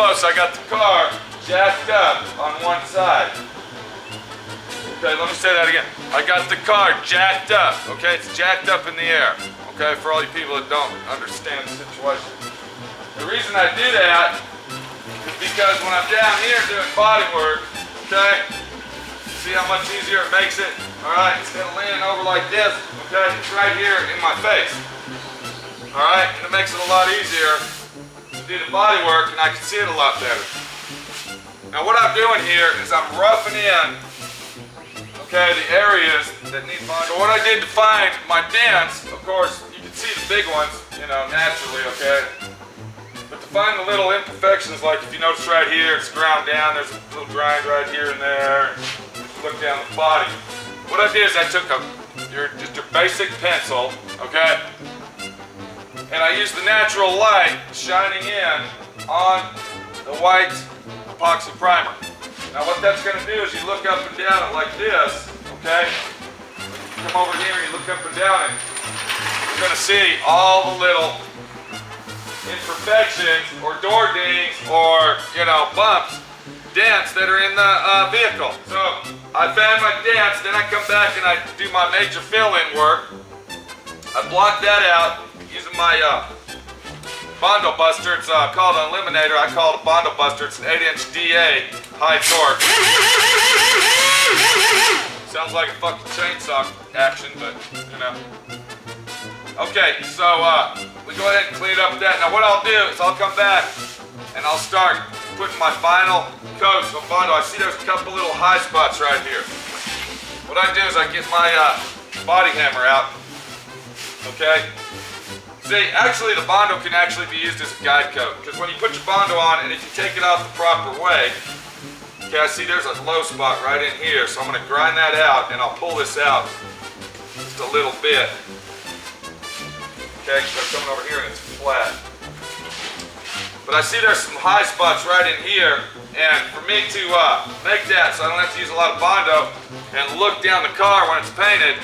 close. I got the car jacked up on one side. Okay, let me say that again. I got the car jacked up, okay? It's jacked up in the air, okay? For all you people that don't understand the situation. The reason I do that is because when I'm down here doing body work, okay? See how much easier it makes it? All right, instead of leaning over like this, okay? It's right here in my face. All right, and it makes it a lot easier to do the body work, and I can see it a lot better. Now what I'm doing here is I'm roughing in, okay, the areas that need body. So what I did to find my dents, of course, you can see the big ones, you know, naturally, okay? But to find the little imperfections, like if you notice right here, it's ground down, there's a little grind right here and there. Look down the body. What I did is I took just your basic pencil, okay? And I used the natural light shining in on the white epoxy primer. Now what that's going to do is you look up and down it like this, okay? Come over here and you look up and down it. You're going to see all the little imperfections or door dings or, you know, bumps, dents that are in the vehicle. So I found my dents, then I come back and I do my major fill-in work. I block that out using my Bondo Buster. It's called an Eliminator. I call it a Bondo Buster. It's an 8-inch DA high torque. Sounds like a fucking chainsaw action, but you know. Okay, so we go ahead and clean up that. Now what I'll do is I'll come back and I'll start putting my final coats on Bondo. I see there's a couple little high spots right here. What I do is I get my body hammer out. Okay? See, actually the Bondo can actually be used as a guide coat, because when you put your Bondo on and if you take it off the proper way, okay, I see there's a low spot right in here, so I'm going to grind that out and I'll pull this out just a little bit. Okay, so coming over here and it's flat. But I see there's some high spots right in here, and for me to make that so I don't have to use a lot of Bondo and look down the car when it's painted,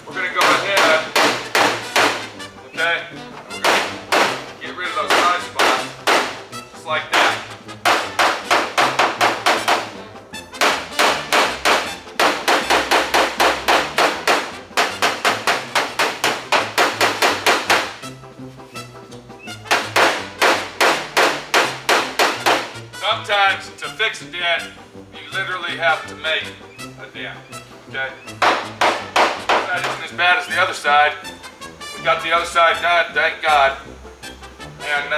we're going to go ahead, okay, and we're going to get rid of those high spots, just like that. Sometimes to fix a dent, you literally have to make a dent, okay? This side isn't as bad as the other side. We got the other side done, thank God. And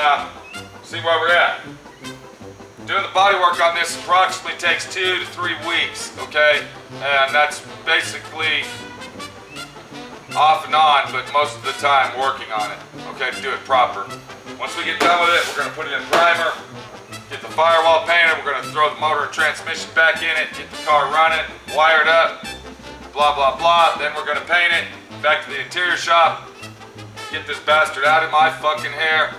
see where we're at. Doing the body work on this approximately takes 2 to 3 weeks, okay? And that's basically off and on, but most of the time working on it, okay, to do it proper. Once we get done with it, we're gonna put it in primer, get the firewall painted, we're going to throw the motor and transmission back in it, get the car running, wired up, blah, blah, blah. Then we're going to paint it, back to the interior shop, get this bastard out of my fucking hair,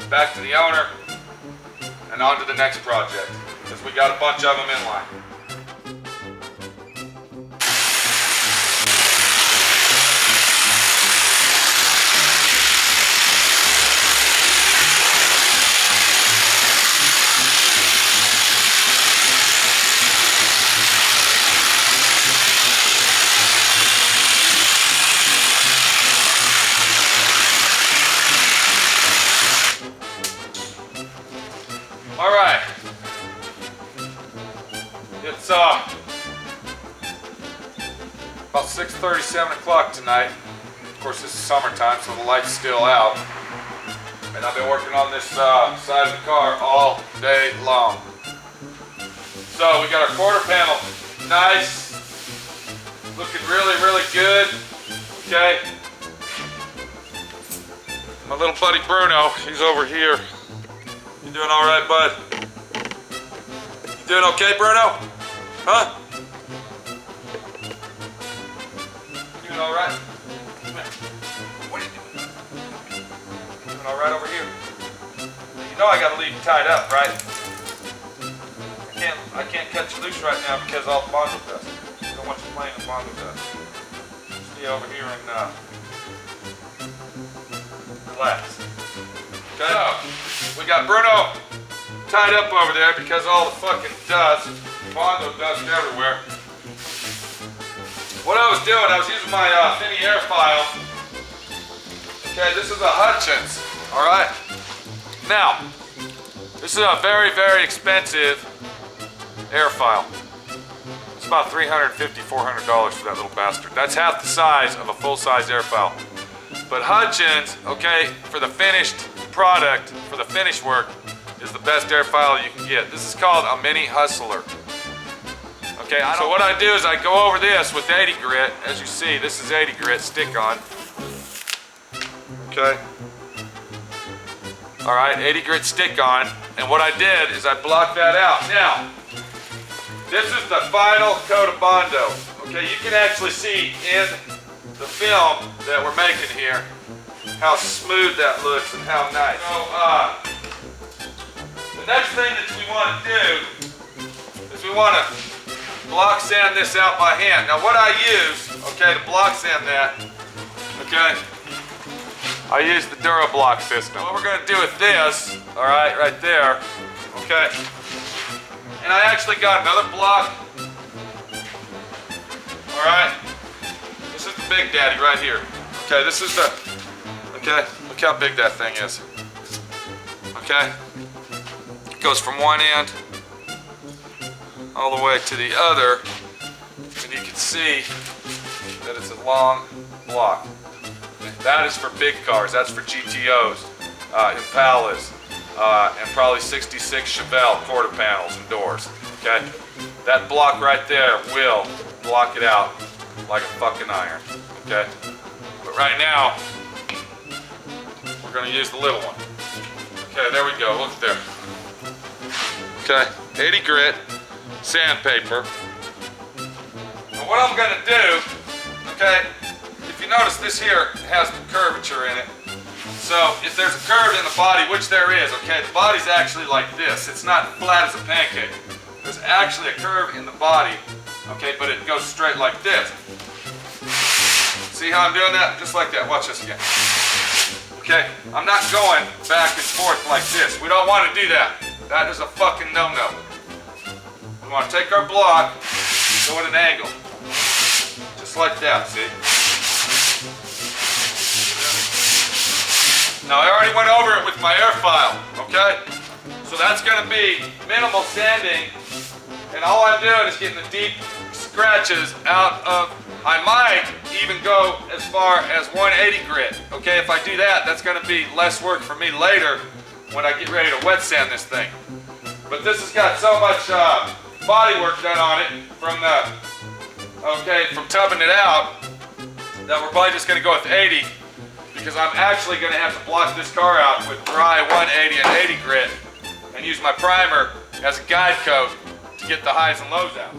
back to the owner, and on to the next project, because we got a bunch of them in line. All right, it's about 6:30, 7 o'clock tonight. Of course, this is summertime, so the light's still out. And I've been working on this side of the car all day long. So we got our quarter panel, nice, looking really, really good. Okay. My little buddy Bruno, he's over here. You doing all right, bud? You doing okay, Bruno? Huh? You doing all right? Come here. What are you doing? You doing all right over here? You know I gotta leave you tied up, right? I can't cut you loose right now because of all the Bondo dust. I don't want you playing in Bondo dust. Stay over here and relax. Okay. So, we got Bruno tied up over there because of all the fucking dust, Bondo dust everywhere. What I was doing, I was using my mini air file. Okay, this is a Hutchins, all right? Now, this is a very, very expensive air file. It's about $350, $400 for that little bastard. That's half the size of a full-size air file. But Hutchins, okay, for the finished product, for the finish work, is the best air file you can get. This is called a Mini Hustler. Okay, so what I do is I go over this with 80 grit. As you see, this is 80 grit stick-on. Okay. All right, 80 grit stick-on. And what I did is I blocked that out. Now, this is the final coat of Bondo. Okay, you can actually see in the film that we're making here how smooth that looks and how nice. So, the next thing that we want to do is we want to block sand this out by hand. Now what I use, okay, to block sand that, okay, I use the DuraBlock system. What we're going to do with this, all right, right there, okay, and I actually got another block, all right, this is the Big Daddy right here. Okay, this is the, okay, look how big that thing is. Okay, it goes from one end all the way to the other, and you can see that it's a long block. That is for big cars, that's for GTOs, Impalas, and probably 66 Chevelle quarter panels and doors, okay? That block right there will block it out like a fucking iron, okay? But right now, we're gonna use the little one. Okay, there we go, look there. Okay, 80 grit, sandpaper. And what I'm gonna do, okay, if you notice this here has the curvature in it. So if there's a curve in the body, which there is, okay, the body's actually like this. It's not flat as a pancake. There's actually a curve in the body, okay, but it goes straight like this. See how I'm doing that? Just like that. Watch this again. Okay, I'm not going back and forth like this. We don't want to do that. That is a fucking no-no. We want to take our block, go at an angle. Just like that, see? Now I already went over it with my air file, okay? So that's gonna be minimal sanding, and all I'm doing is getting the deep scratches out of, I might even go as far as 180 grit, okay? If I do that, that's gonna be less work for me later when I get ready to wet sand this thing. But this has got so much body work done on it from the, okay, from tubbing it out, that we're probably just gonna go with 80, because I'm actually gonna have to block this car out with dry 180 and 80 grit and use my primer as a guide coat to get the highs and lows out.